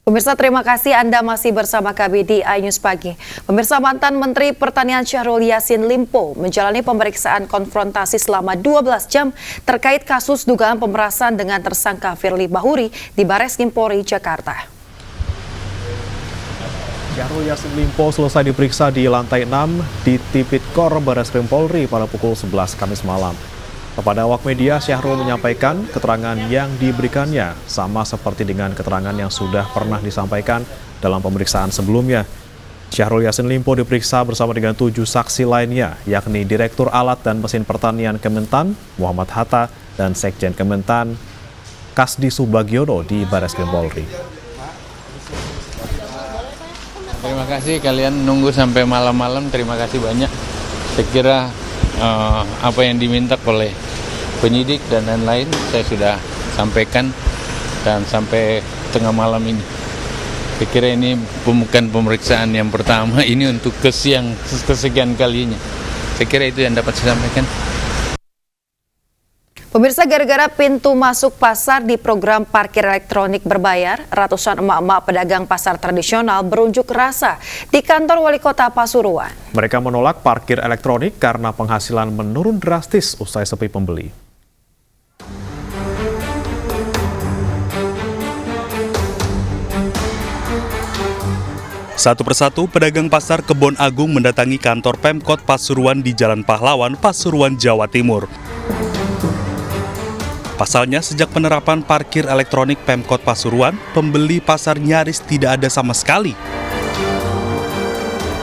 Pemirsa, terima kasih Anda masih bersama kami di iNews Pagi. Pemirsa, mantan Menteri Pertanian Syahrul Yassin Limpo menjalani pemeriksaan konfrontasi selama 12 jam terkait kasus dugaan pemerasan dengan tersangka Firly Bahuri di Bareskrim Polri, Jakarta. Syahrul Yassin Limpo selesai diperiksa di lantai 6 di Tipikor Bareskrim Polri pada pukul 11 Kamis malam. Kepada awak media, Syahrul menyampaikan keterangan yang diberikannya sama seperti dengan keterangan yang sudah pernah disampaikan dalam pemeriksaan sebelumnya. Syahrul Yassin Limpo diperiksa bersama dengan 7 saksi lainnya, yakni Direktur Alat dan Mesin Pertanian Kementan, Muhammad Hatta, dan Sekjen Kementan, Kasdi Subagiono di Bareskrim Polri. Terima kasih kalian nunggu sampai malam-malam, terima kasih banyak. Saya kira apa yang diminta oleh penyidik dan lain-lain saya sudah sampaikan dan sampai tengah malam ini. Saya kira ini bukan pemeriksaan yang pertama, ini untuk kesekian kalinya. Saya kira itu yang dapat saya sampaikan. Pemirsa, gara-gara pintu masuk pasar di program parkir elektronik berbayar, ratusan emak-emak pedagang pasar tradisional berunjuk rasa di kantor Wali Kota Pasuruan. Mereka menolak parkir elektronik karena penghasilan menurun drastis usai sepi pembeli. Satu persatu pedagang pasar Kebon Agung mendatangi kantor Pemkot Pasuruan di Jalan Pahlawan, Pasuruan, Jawa Timur. Pasalnya, sejak penerapan parkir elektronik Pemkot Pasuruan, pembeli pasar nyaris tidak ada sama sekali.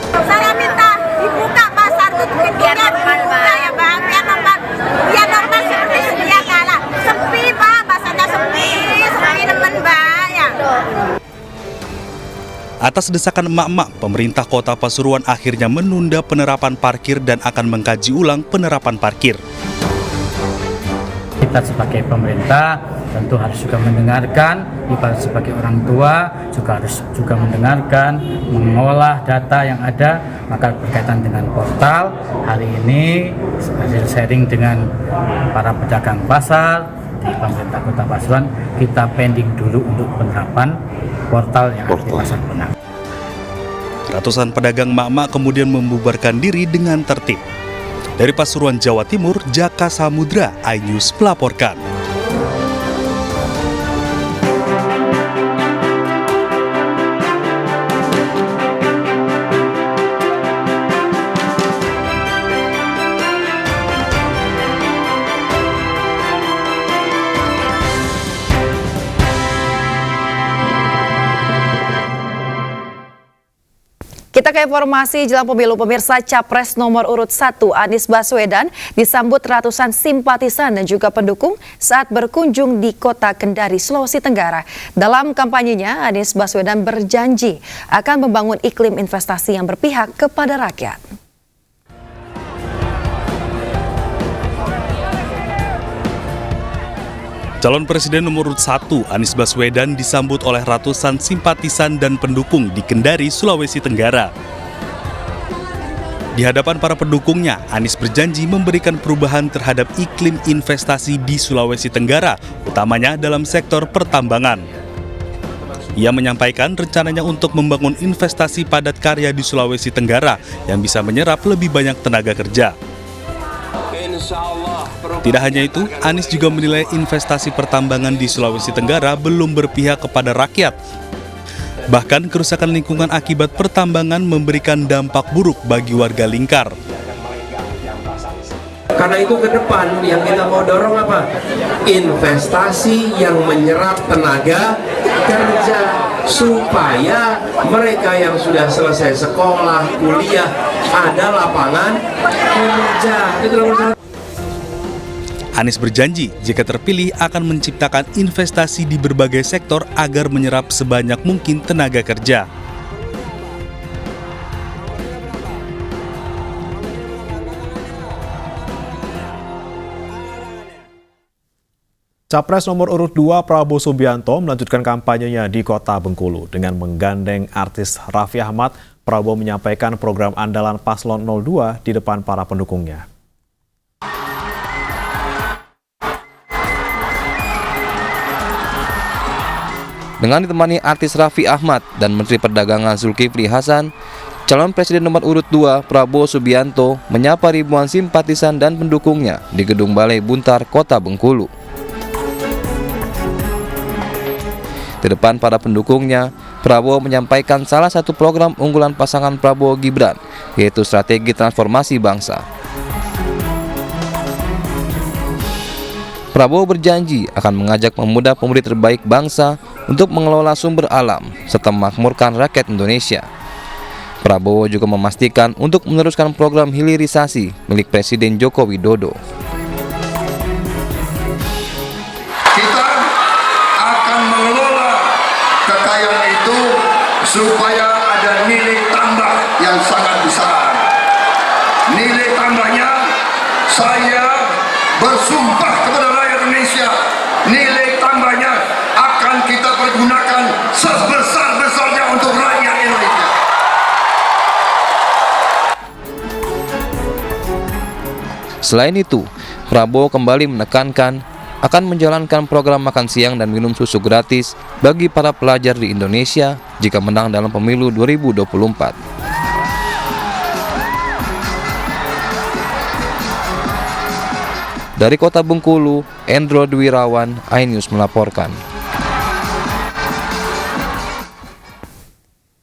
Saya minta dibuka pasar tutupin biar normal, ya Bang, biar normal seperti sedia kala. Sepi Pak, pasarnya sepi teman Mbak ya. Atas desakan emak-emak, pemerintah Kota Pasuruan akhirnya menunda penerapan parkir dan akan mengkaji ulang penerapan parkir. Kita sebagai pemerintah tentu harus juga mendengarkan, kita sebagai orang tua harus juga mendengarkan, mengolah data yang ada. Maka berkaitan dengan portal, hari ini hasil sharing dengan para pedagang pasar di pemerintah Kota Pasuruan, kita pending dulu untuk penerapan portal yang ada di Pasar Benang. Ratusan pedagang emak-emak kemudian membubarkan diri dengan tertib. Dari Pasuruan, Jawa Timur, Jaka Samudra, iNews melaporkan. Kita ke informasi jelang pemilu. Pemirsa, Capres nomor urut 1 Anies Baswedan disambut ratusan simpatisan dan juga pendukung saat berkunjung di kota Kendari, Sulawesi Tenggara. Dalam kampanyenya, Anies Baswedan berjanji akan membangun iklim investasi yang berpihak kepada rakyat. Calon Presiden nomor urut 1 Anies Baswedan disambut oleh ratusan simpatisan dan pendukung di Kendari, Sulawesi Tenggara. Di hadapan para pendukungnya, Anies berjanji memberikan perubahan terhadap iklim investasi di Sulawesi Tenggara, utamanya dalam sektor pertambangan. Ia menyampaikan rencananya untuk membangun investasi padat karya di Sulawesi Tenggara yang bisa menyerap lebih banyak tenaga kerja. Tidak hanya itu, Anies juga menilai investasi pertambangan di Sulawesi Tenggara belum berpihak kepada rakyat. Bahkan kerusakan lingkungan akibat pertambangan memberikan dampak buruk bagi warga lingkar. Karena itu ke depan yang kita mau dorong apa? Investasi yang menyerap tenaga kerja supaya mereka yang sudah selesai sekolah, kuliah, ada lapangan kerja. Itu Anies berjanji jika terpilih akan menciptakan investasi di berbagai sektor agar menyerap sebanyak mungkin tenaga kerja. Capres nomor urut 2 Prabowo Subianto melanjutkan kampanyenya di Kota Bengkulu. Dengan menggandeng artis Raffi Ahmad, Prabowo menyampaikan program andalan Paslon 02 di depan para pendukungnya. Dengan ditemani artis Raffi Ahmad dan Menteri Perdagangan Zulkifli Hasan, calon Presiden nomor urut 2 Prabowo Subianto menyapa ribuan simpatisan dan pendukungnya di Gedung Balai Buntar, Kota Bengkulu. Di depan para pendukungnya, Prabowo menyampaikan salah satu program unggulan pasangan Prabowo Gibran, yaitu strategi transformasi bangsa. Prabowo berjanji akan mengajak pemuda-pemudi terbaik bangsa untuk mengelola sumber alam serta memakmurkan rakyat Indonesia. Prabowo juga memastikan untuk meneruskan program hilirisasi milik Presiden Joko Widodo. Kita akan mengelola kekayaan itu supaya ada nilai tambah yang sangat besar. Nilai tambahnya, saya bersumpah kepada rakyat Indonesia, nilai tambahnya akan kita pergunakan sebesar-besarnya untuk rakyat Indonesia. Selain itu, Prabowo kembali menekankan akan menjalankan program makan siang dan minum susu gratis bagi para pelajar di Indonesia jika menang dalam pemilu 2024. Dari Kota Bengkulu, Endro Dwirawan, iNews melaporkan.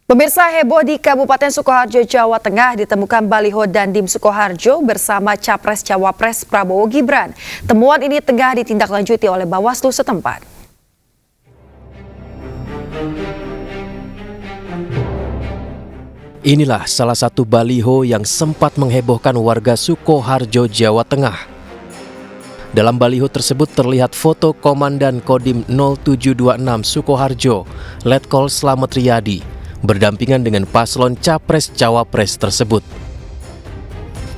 Pemirsa, heboh di Kabupaten Sukoharjo, Jawa Tengah ditemukan baliho Dandim Sukoharjo bersama Capres-Cawapres Prabowo Gibran. Temuan ini tengah ditindaklanjuti oleh Bawaslu setempat. Inilah salah satu baliho yang sempat menghebohkan warga Sukoharjo, Jawa Tengah. Dalam baliho tersebut terlihat foto Komandan Kodim 0726 Sukoharjo, Letkol Slamet Riyadi, berdampingan dengan paslon Capres-Cawapres tersebut.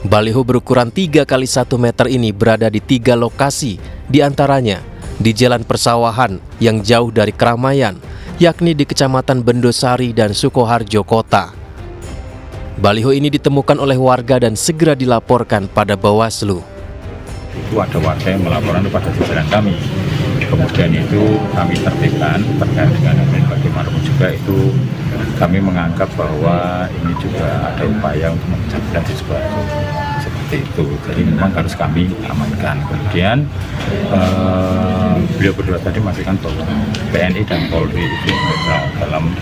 Baliho berukuran 3 x 1 meter ini berada di 3 lokasi, diantaranya di Jalan Persawahan yang jauh dari keramaian, yakni di Kecamatan Bendosari dan Sukoharjo Kota. Baliho ini ditemukan oleh warga dan segera dilaporkan pada Bawaslu. Itu ada warga yang melaporkan kepada jajaran kami, kemudian itu kami tertibkan terkait dengan ini. Bagaimanapun juga itu kami menganggap bahwa ini juga ada upaya untuk menjadikan sesuatu seperti itu, jadi memang harus kami amankan. Kemudian beliau berdua tadi memastikan bahwa TNI dan Polri itu dalam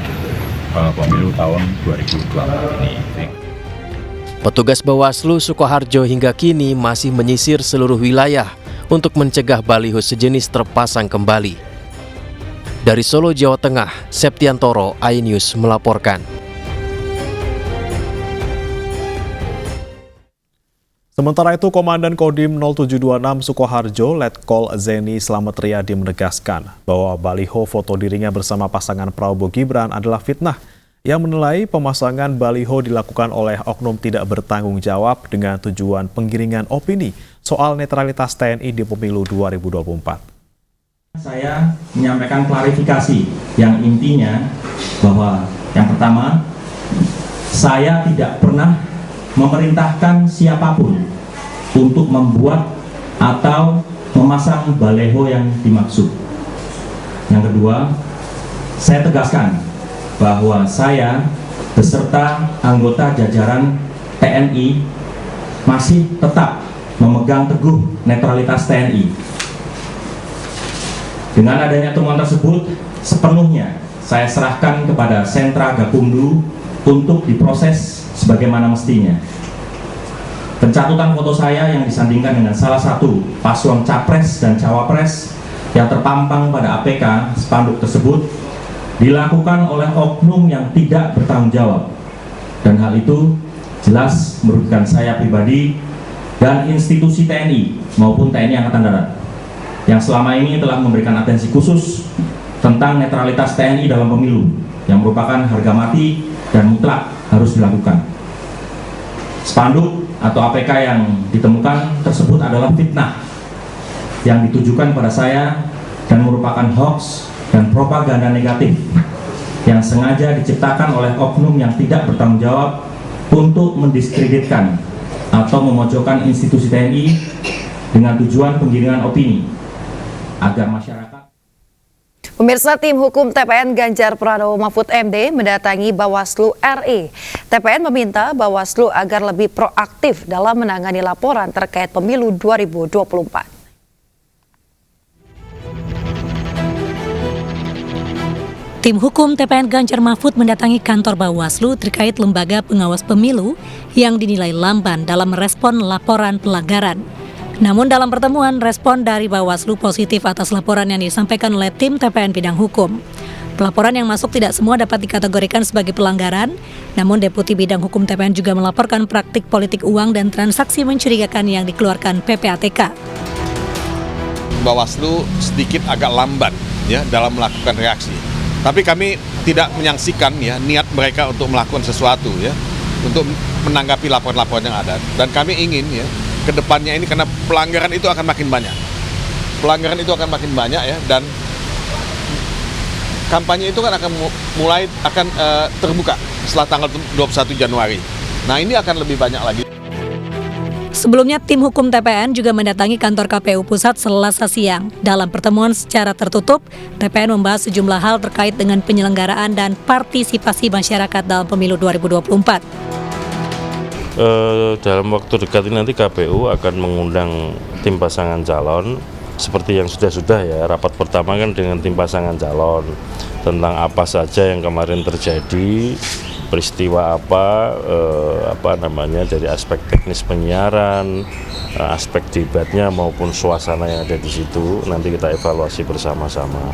pemilu tahun 2024 ini. Petugas Bawaslu Sukoharjo hingga kini masih menyisir seluruh wilayah untuk mencegah baliho sejenis terpasang kembali. Dari Solo, Jawa Tengah, Septiantoro, iNews melaporkan. Sementara itu, Komandan Kodim 0726 Sukoharjo, Letkol Zeni Slamet Riyadi menegaskan bahwa baliho foto dirinya bersama pasangan Prabowo Gibran adalah fitnah. Yang menilai pemasangan baliho dilakukan oleh oknum tidak bertanggung jawab dengan tujuan penggiringan opini soal netralitas TNI di pemilu 2024. Saya menyampaikan klarifikasi yang intinya bahwa yang pertama, saya tidak pernah memerintahkan siapapun untuk membuat atau memasang baliho yang dimaksud. Yang kedua, saya tegaskan bahwa saya beserta anggota jajaran TNI masih tetap memegang teguh netralitas TNI. Dengan adanya temuan tersebut, sepenuhnya saya serahkan kepada Sentra Gakumdu untuk diproses sebagaimana mestinya. Pencatutan foto saya yang disandingkan dengan salah satu paslon Capres dan Cawapres yang terpampang pada APK spanduk tersebut dilakukan oleh oknum yang tidak bertanggung jawab, dan hal itu jelas merugikan saya pribadi dan institusi TNI maupun TNI Angkatan Darat yang selama ini telah memberikan atensi khusus tentang netralitas TNI dalam pemilu yang merupakan harga mati dan mutlak harus dilakukan. Spanduk atau APK yang ditemukan tersebut adalah fitnah yang ditujukan pada saya dan merupakan hoax dan propaganda negatif yang sengaja diciptakan oleh oknum yang tidak bertanggung jawab untuk mendiskreditkan atau memojokkan institusi TNI dengan tujuan penggiringan opini agar masyarakat. Pemirsa, tim hukum TPN Ganjar Pranowo Mahfud MD mendatangi Bawaslu RI. TPN meminta Bawaslu agar lebih proaktif dalam menangani laporan terkait pemilu 2024. Tim hukum TPN Ganjar Mahfud mendatangi kantor Bawaslu terkait lembaga pengawas pemilu yang dinilai lamban dalam merespon laporan pelanggaran. Namun dalam pertemuan, respon dari Bawaslu positif atas laporan yang disampaikan oleh tim TPN bidang hukum. Pelaporan yang masuk tidak semua dapat dikategorikan sebagai pelanggaran, namun Deputi Bidang Hukum TPN juga melaporkan praktik politik uang dan transaksi mencurigakan yang dikeluarkan PPATK. Bawaslu sedikit agak lambat ya dalam melakukan reaksi. Tapi kami tidak menyaksikan ya niat mereka untuk melakukan sesuatu ya untuk menanggapi laporan-laporan yang ada. Dan kami ingin ya ke depannya ini karena pelanggaran itu akan makin banyak. Pelanggaran itu akan makin banyak ya dan kampanye itu kan akan mulai terbuka setelah tanggal 21 Januari. Nah, ini akan lebih banyak lagi. Sebelumnya, tim hukum TPN juga mendatangi kantor KPU Pusat Selasa siang. Dalam pertemuan secara tertutup, TPN membahas sejumlah hal terkait dengan penyelenggaraan dan partisipasi masyarakat dalam pemilu 2024. Dalam waktu dekat ini nanti KPU akan mengundang tim pasangan calon seperti yang sudah ya, rapat pertama kan dengan tim pasangan calon tentang apa saja yang kemarin terjadi, peristiwa apa dari aspek teknis penyiaran, aspek debatnya maupun suasana yang ada di situ, nanti kita evaluasi bersama-sama.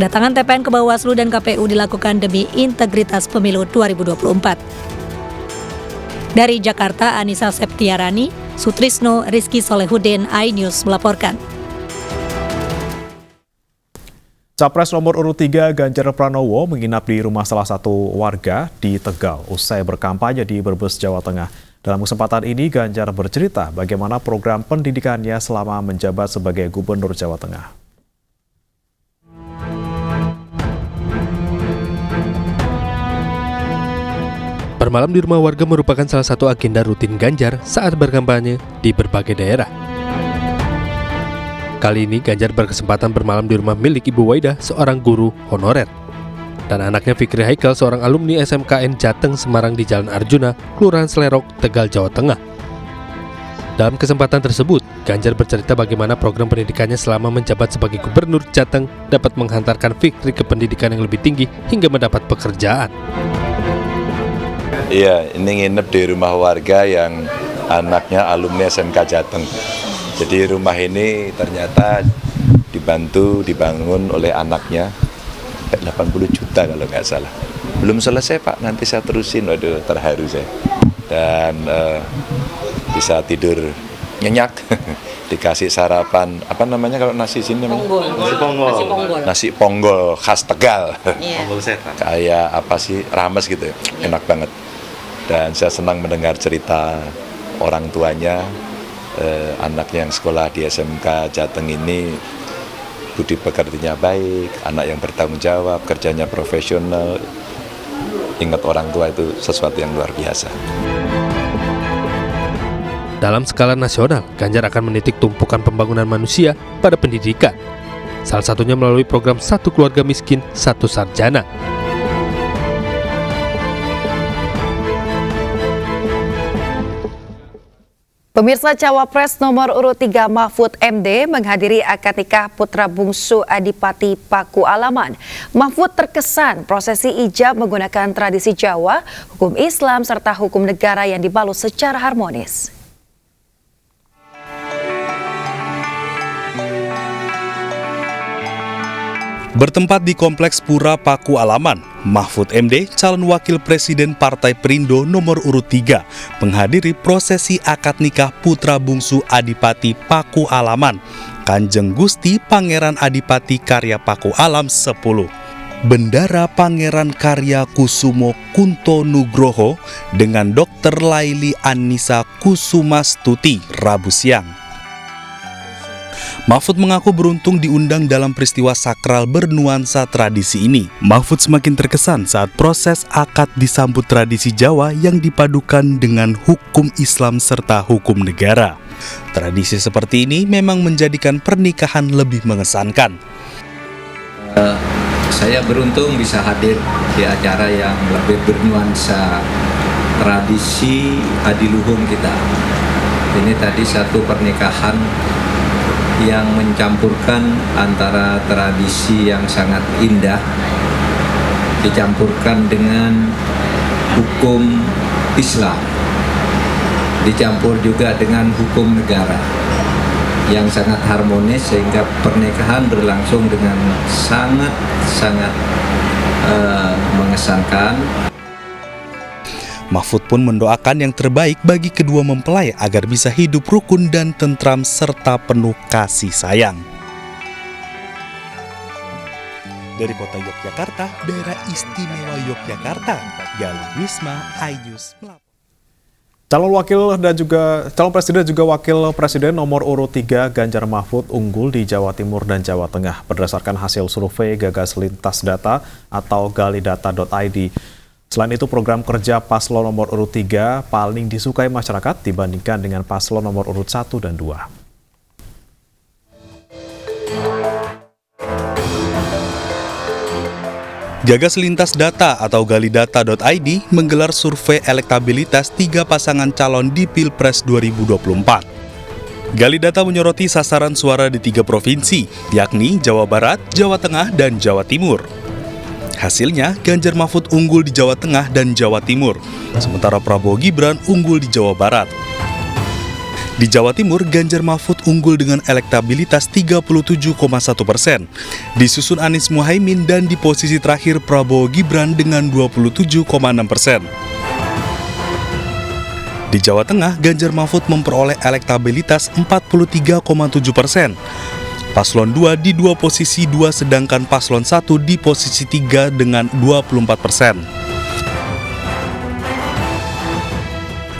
Kedatangan TPN ke Bawaslu dan KPU dilakukan demi integritas pemilu 2024. Dari Jakarta, Anissa Septiarani, Sutrisno Rizky Solehudin, iNews melaporkan. Capres nomor urut 3 Ganjar Pranowo menginap di rumah salah satu warga di Tegal usai berkampanye di Brebes, Jawa Tengah. Dalam kesempatan ini, Ganjar bercerita bagaimana program pendidikannya selama menjabat sebagai Gubernur Jawa Tengah. Bermalam di rumah warga merupakan salah satu agenda rutin Ganjar saat berkampanye di berbagai daerah. Kali ini Ganjar berkesempatan bermalam di rumah milik Ibu Waidah, seorang guru honorer, dan anaknya Fikri Haikal, seorang alumni SMKN Jateng Semarang di Jalan Arjuna, Kelurahan Selerok, Tegal, Jawa Tengah. Dalam kesempatan tersebut, Ganjar bercerita bagaimana program pendidikannya selama menjabat sebagai Gubernur Jateng dapat menghantarkan Fikri ke pendidikan yang lebih tinggi hingga mendapat pekerjaan. Iya, ini nginep di rumah warga yang anaknya alumni SMK Jateng. Jadi rumah ini ternyata dibangun oleh anaknya 80 juta kalau nggak salah. Belum selesai Pak, nanti saya terusin, waduh terharu saya. Dan bisa tidur nyenyak, dikasih sarapan, apa namanya kalau nasi sini namanya? Nasi ponggol khas Tegal. Kayak apa sih, rames gitu, enak banget. Dan saya senang mendengar cerita orang tuanya, anaknya yang sekolah di SMK Jateng ini budi pekertinya baik, anak yang bertanggung jawab, kerjanya profesional. Ingat orang tua itu sesuatu yang luar biasa. Dalam skala nasional, Ganjar akan menitik tumpukan pembangunan manusia pada pendidikan. Salah satunya melalui program Satu Keluarga Miskin, Satu Sarjana. Pemirsa, Cawapres nomor urut 3 Mahfud MD menghadiri akad nikah putra bungsu Adipati Paku Alaman. Mahfud terkesan prosesi ijab menggunakan tradisi Jawa, hukum Islam, serta hukum negara yang dibalut secara harmonis. Bertempat di Kompleks Pura Paku Alaman, Mahfud MD, calon wakil presiden Partai Perindo nomor urut 3, menghadiri prosesi akad nikah putra bungsu Adipati Paku Alaman, Kanjeng Gusti Pangeran Adipati Karya Paku Alam 10. Bendara Pangeran Karya Kusumo Kunto Nugroho dengan Dr. Laili Annisa Kusumastuti Rabu siang. Mahfud mengaku beruntung diundang dalam peristiwa sakral bernuansa tradisi ini. Mahfud semakin terkesan saat proses akad disambut tradisi Jawa yang dipadukan dengan hukum Islam serta hukum negara. Tradisi seperti ini memang menjadikan pernikahan lebih mengesankan. Saya beruntung bisa hadir di acara yang lebih bernuansa tradisi adiluhung kita. Ini tadi satu pernikahan yang mencampurkan antara tradisi yang sangat indah dicampurkan dengan hukum Islam, dicampur juga dengan hukum negara yang sangat harmonis, sehingga pernikahan berlangsung dengan sangat mengesankan. Mahfud pun mendoakan yang terbaik bagi kedua mempelai agar bisa hidup rukun dan tentram serta penuh kasih sayang. Dari kota Yogyakarta, daerah istimewa Yogyakarta, Galuh Wisma, iNews melapor. Calon presiden juga wakil presiden nomor urut 3 Ganjar Mahfud unggul di Jawa Timur dan Jawa Tengah berdasarkan hasil survei Gagas Lintas Data atau galidata.id. Selain itu, program kerja paslon nomor urut 3 paling disukai masyarakat dibandingkan dengan paslon nomor urut 1 dan 2. Gagas Lintas Data atau galidata.id menggelar survei elektabilitas 3 pasangan calon di Pilpres 2024. Galidata menyoroti sasaran suara di 3 provinsi, yakni Jawa Barat, Jawa Tengah, dan Jawa Timur. Hasilnya, Ganjar Mahfud unggul di Jawa Tengah dan Jawa Timur, sementara Prabowo Gibran unggul di Jawa Barat. Di Jawa Timur, Ganjar Mahfud unggul dengan elektabilitas 37,1%, disusun Anies Muhaimin, dan di posisi terakhir Prabowo Gibran dengan 27,6%. Di Jawa Tengah, Ganjar Mahfud memperoleh elektabilitas 43,7%. Paslon 2 di 2 posisi 2, sedangkan Paslon 1 di posisi 3 dengan 24%.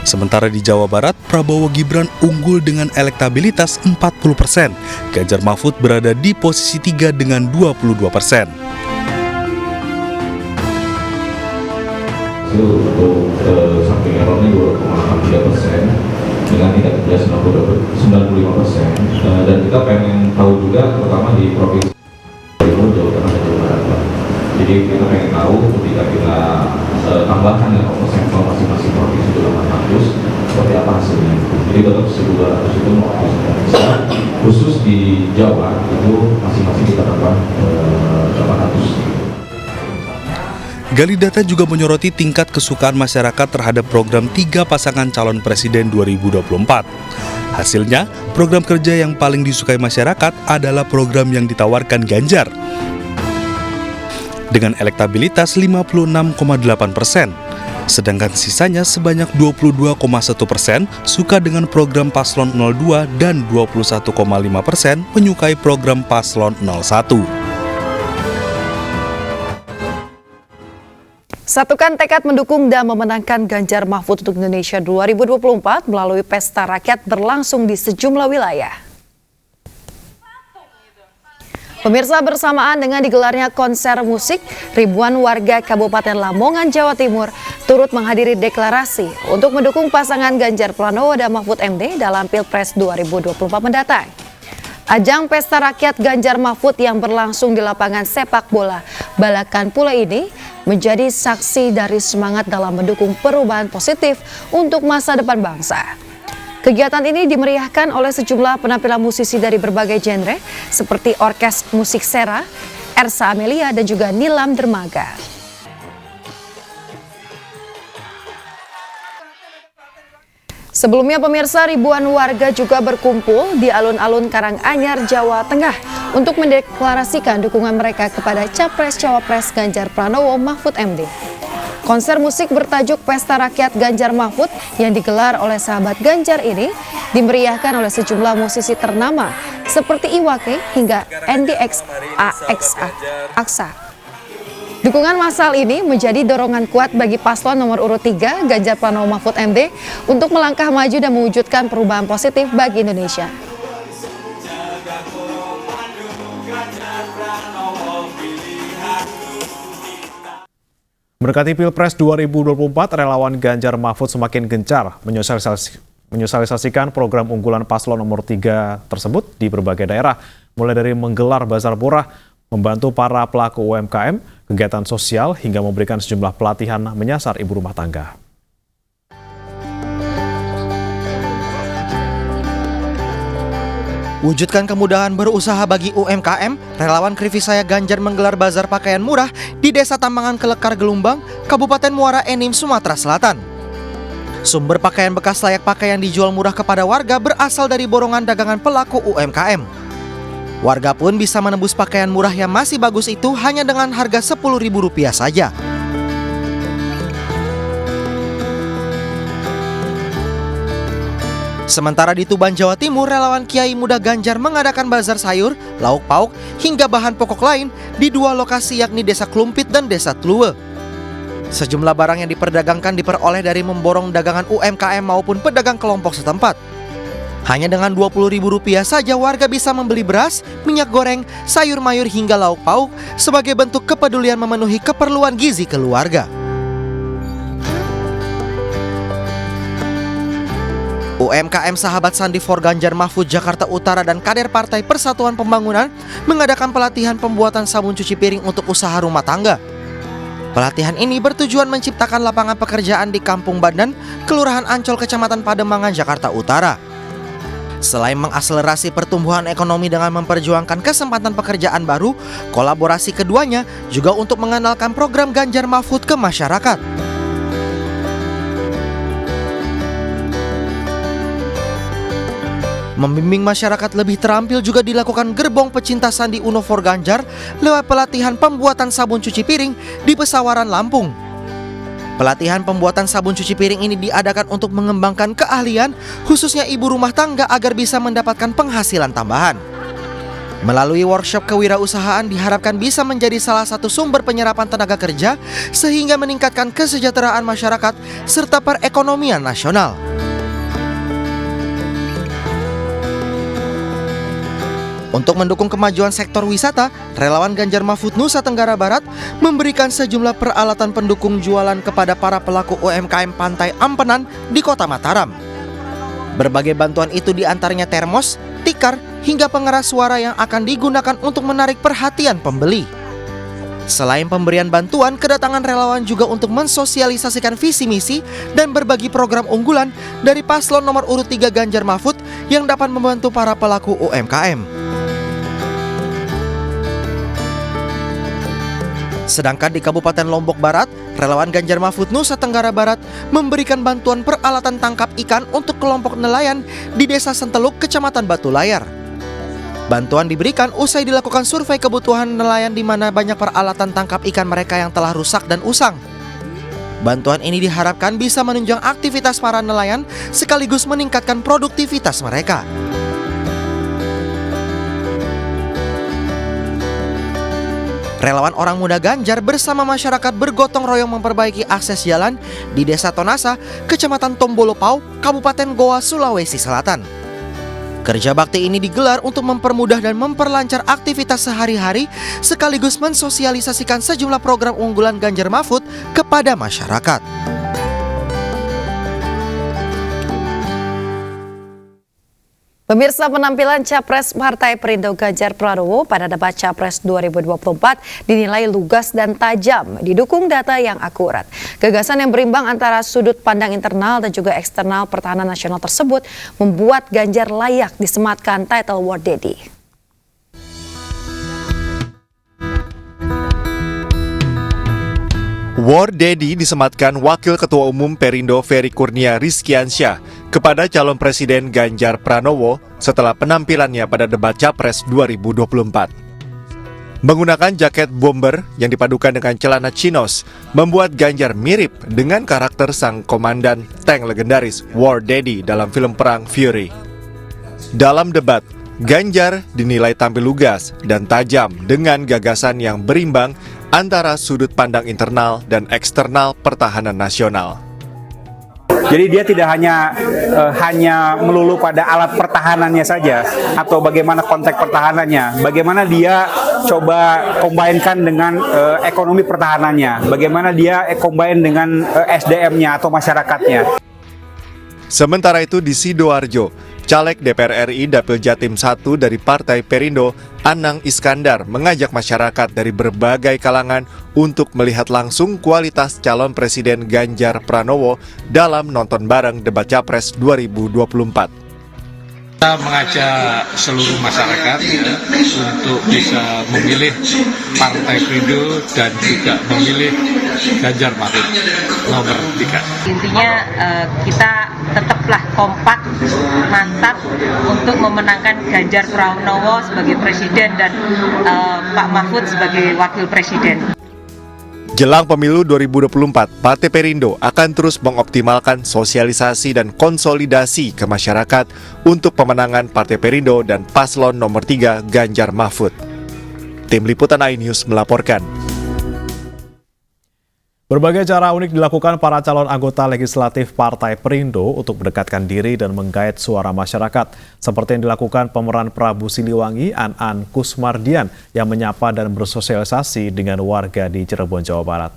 Sementara di Jawa Barat, Prabowo Gibran unggul dengan elektabilitas 40%. Ganjar Mahfud berada di posisi 3 dengan 22%. Untuk samping errornya 2,83% dengan tingkat kepuasan 95%. Dan kita pengen tahu juga, terutama di provinsi Timur, Jawa Tengah, dan Jawa Barat. Jadi kita pengen tahu ketika kita tambahkan ya sampel masing-masing provinsi itu 800, seperti apa hasilnya. Jadi tetap 1.200 itu bisa, khusus di Jawa itu masing-masing kita tambah 800. Galidata juga menyoroti tingkat kesukaan masyarakat terhadap program 3 pasangan calon presiden 2024. Hasilnya, program kerja yang paling disukai masyarakat adalah program yang ditawarkan Ganjar, dengan elektabilitas 56,8%, sedangkan sisanya sebanyak 22,1% suka dengan program Paslon 02 dan 21,5% menyukai program Paslon 01. Satukan tekad mendukung dan memenangkan Ganjar Mahfud untuk Indonesia 2024 melalui pesta rakyat berlangsung di sejumlah wilayah. Pemirsa, bersamaan dengan digelarnya konser musik, ribuan warga Kabupaten Lamongan, Jawa Timur turut menghadiri deklarasi untuk mendukung pasangan Ganjar Pranowo dan Mahfud MD dalam Pilpres 2024 mendatang. Ajang pesta rakyat Ganjar Mahfud yang berlangsung di lapangan sepak bola Balakan Pula ini menjadi saksi dari semangat dalam mendukung perubahan positif untuk masa depan bangsa. Kegiatan ini dimeriahkan oleh sejumlah penampilan musisi dari berbagai genre seperti Orkes Musik Sera, Ersa Amelia, dan juga Nilam Dermaga. Sebelumnya, pemirsa, ribuan warga juga berkumpul di alun-alun Karanganyar, Jawa Tengah untuk mendeklarasikan dukungan mereka kepada Capres-Cawapres Ganjar Pranowo Mahfud MD. Konser musik bertajuk Pesta Rakyat Ganjar Mahfud yang digelar oleh sahabat Ganjar ini dimeriahkan oleh sejumlah musisi ternama seperti Iwake hingga Aksa. Dukungan massal ini menjadi dorongan kuat bagi paslon nomor urut 3 Ganjar Pranowo Mahfud MD untuk melangkah maju dan mewujudkan perubahan positif bagi Indonesia. Mendekati Pilpres 2024, relawan Ganjar Mahfud semakin gencar menyosialisasikan program unggulan paslon nomor 3 tersebut di berbagai daerah, mulai dari menggelar bazar murah, membantu para pelaku UMKM, kegiatan sosial, hingga memberikan sejumlah pelatihan menyasar ibu rumah tangga. Wujudkan kemudahan berusaha bagi UMKM, relawan Krivisaya Ganjar menggelar bazar pakaian murah di Desa Tambangan Kelekar Gelumbang, Kabupaten Muara Enim, Sumatera Selatan. Sumber pakaian bekas layak pakai yang dijual murah kepada warga berasal dari borongan dagangan pelaku UMKM. Warga pun bisa menembus pakaian murah yang masih bagus itu hanya dengan harga Rp10.000 saja. Sementara di Tuban, Jawa Timur, relawan Kiai Muda Ganjar mengadakan bazar sayur, lauk pauk, hingga bahan pokok lain di dua lokasi yakni Desa Klumpit dan Desa Tluwe. Sejumlah barang yang diperdagangkan diperoleh dari memborong dagangan UMKM maupun pedagang kelompok setempat. Hanya dengan Rp20.000 saja warga bisa membeli beras, minyak goreng, sayur mayur hingga lauk pauk sebagai bentuk kepedulian memenuhi keperluan gizi keluarga. UMKM Sahabat Sandi for Ganjar Mahfud Jakarta Utara dan kader Partai Persatuan Pembangunan mengadakan pelatihan pembuatan sabun cuci piring untuk usaha rumah tangga. Pelatihan ini bertujuan menciptakan lapangan pekerjaan di Kampung Bandan, Kelurahan Ancol, Kecamatan Pademangan, Jakarta Utara. Selain mengakselerasi pertumbuhan ekonomi dengan memperjuangkan kesempatan pekerjaan baru, kolaborasi keduanya juga untuk mengenalkan program Ganjar Mahfud ke masyarakat. Membimbing masyarakat lebih terampil juga dilakukan gerbong pecinta Sandi Uno for Ganjar lewat pelatihan pembuatan sabun cuci piring di Pesawaran, Lampung. Pelatihan pembuatan sabun cuci piring ini diadakan untuk mengembangkan keahlian khususnya ibu rumah tangga agar bisa mendapatkan penghasilan tambahan. Melalui workshop kewirausahaan diharapkan bisa menjadi salah satu sumber penyerapan tenaga kerja sehingga meningkatkan kesejahteraan masyarakat serta perekonomian nasional. Untuk mendukung kemajuan sektor wisata, relawan Ganjar Mahfud Nusa Tenggara Barat memberikan sejumlah peralatan pendukung jualan kepada para pelaku UMKM Pantai Ampenan di Kota Mataram. Berbagai bantuan itu diantaranya termos, tikar, hingga pengeras suara yang akan digunakan untuk menarik perhatian pembeli. Selain pemberian bantuan, kedatangan relawan juga untuk mensosialisasikan visi misi dan berbagi program unggulan dari paslon nomor urut 3 Ganjar Mahfud yang dapat membantu para pelaku UMKM. Sedangkan di Kabupaten Lombok Barat, relawan Ganjar Mahfud Nusa Tenggara Barat memberikan bantuan peralatan tangkap ikan untuk kelompok nelayan di Desa Senteluk, Kecamatan Batu Layar. Bantuan diberikan usai dilakukan survei kebutuhan nelayan di mana banyak peralatan tangkap ikan mereka yang telah rusak dan usang. Bantuan ini diharapkan bisa menunjang aktivitas para nelayan sekaligus meningkatkan produktivitas mereka. Relawan Orang Muda Ganjar bersama masyarakat bergotong royong memperbaiki akses jalan di Desa Tonasa, Kecamatan Tombolopau, Kabupaten Goa, Sulawesi Selatan. Kerja bakti ini digelar untuk mempermudah dan memperlancar aktivitas sehari-hari sekaligus mensosialisasikan sejumlah program unggulan Ganjar Mahfud kepada masyarakat. Pemirsa, penampilan Capres Partai Perindo Ganjar Pranowo pada debat Capres 2024 dinilai lugas dan tajam, didukung data yang akurat. Gagasan yang berimbang antara sudut pandang internal dan juga eksternal pertahanan nasional tersebut membuat Ganjar layak disematkan title War Daddy. War Daddy disematkan Wakil Ketua Umum Perindo Ferry Kurnia Rizkiansyah kepada calon Presiden Ganjar Pranowo setelah penampilannya pada debat Capres 2024. Menggunakan jaket bomber yang dipadukan dengan celana chinos membuat Ganjar mirip dengan karakter sang komandan tank legendaris War Daddy dalam film perang Fury. Dalam debat, Ganjar dinilai tampil lugas dan tajam dengan gagasan yang berimbang antara sudut pandang internal dan eksternal pertahanan nasional. Jadi dia tidak hanya melulu pada alat pertahanannya saja atau bagaimana konteks pertahanannya, bagaimana dia coba combine-kan dengan ekonomi pertahanannya, bagaimana dia combine dengan SDM-nya atau masyarakatnya. Sementara itu di Sidoarjo, Caleg DPR RI Dapil Jatim 1 dari Partai Perindo, Anang Iskandar, mengajak masyarakat dari berbagai kalangan untuk melihat langsung kualitas calon Presiden Ganjar Pranowo dalam nonton bareng debat Capres 2024. Kita mengajak seluruh masyarakat untuk bisa memilih Partai Perindo dan juga memilih Ganjar Mahfud nomor 3. Intinya kita tetaplah kompak, mantap untuk memenangkan Ganjar Pranowo sebagai Presiden dan Pak Mahfud sebagai Wakil Presiden. Jelang pemilu 2024, Partai Perindo akan terus mengoptimalkan sosialisasi dan konsolidasi ke masyarakat untuk pemenangan Partai Perindo dan paslon nomor 3 Ganjar Mahfud. Tim Liputan iNews melaporkan. Berbagai cara unik dilakukan para calon anggota legislatif Partai Perindo untuk mendekatkan diri dan menggait suara masyarakat, seperti yang dilakukan pemeran Prabu Siliwangi An Kusmardian yang menyapa dan bersosialisasi dengan warga di Cirebon, Jawa Barat.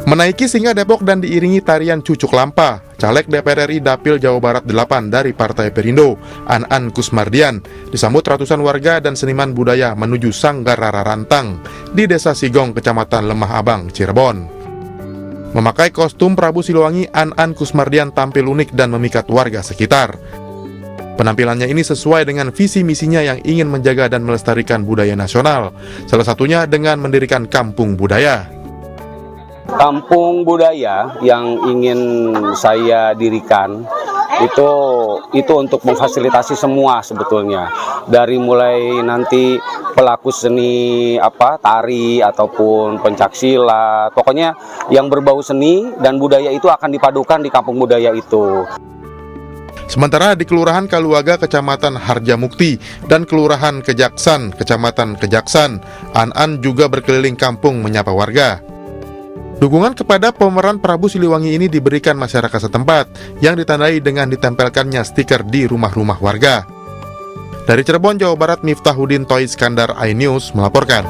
Menaiki Singa Depok dan diiringi tarian Cucuk Lampa, Caleg DPR RI Dapil Jawa Barat 8 dari Partai Perindo, An Kusmardian, disambut ratusan warga dan seniman budaya menuju Sanggar Rararantang di Desa Sigong, Kecamatan Lemah Abang, Cirebon. Memakai kostum Prabu Siliwangi, An Kusmardian tampil unik dan memikat warga sekitar. Penampilannya ini sesuai dengan visi misinya yang ingin menjaga dan melestarikan budaya nasional, salah satunya dengan mendirikan kampung budaya. Kampung budaya yang ingin saya dirikan itu untuk memfasilitasi semua sebetulnya, dari mulai nanti pelaku seni tari ataupun pencaksilat, pokoknya yang berbau seni dan budaya itu akan dipadukan di kampung budaya itu. Sementara di Kelurahan Kaluaga, Kecamatan Harjamukti, dan Kelurahan Kejaksan, Kecamatan Kejaksan, An juga berkeliling kampung menyapa warga. Dukungan kepada pemeran Prabu Siliwangi ini diberikan masyarakat setempat yang ditandai dengan ditempelkannya stiker di rumah-rumah warga. Dari Cirebon, Jawa Barat, Miftahudin Toy Iskandar, iNews melaporkan.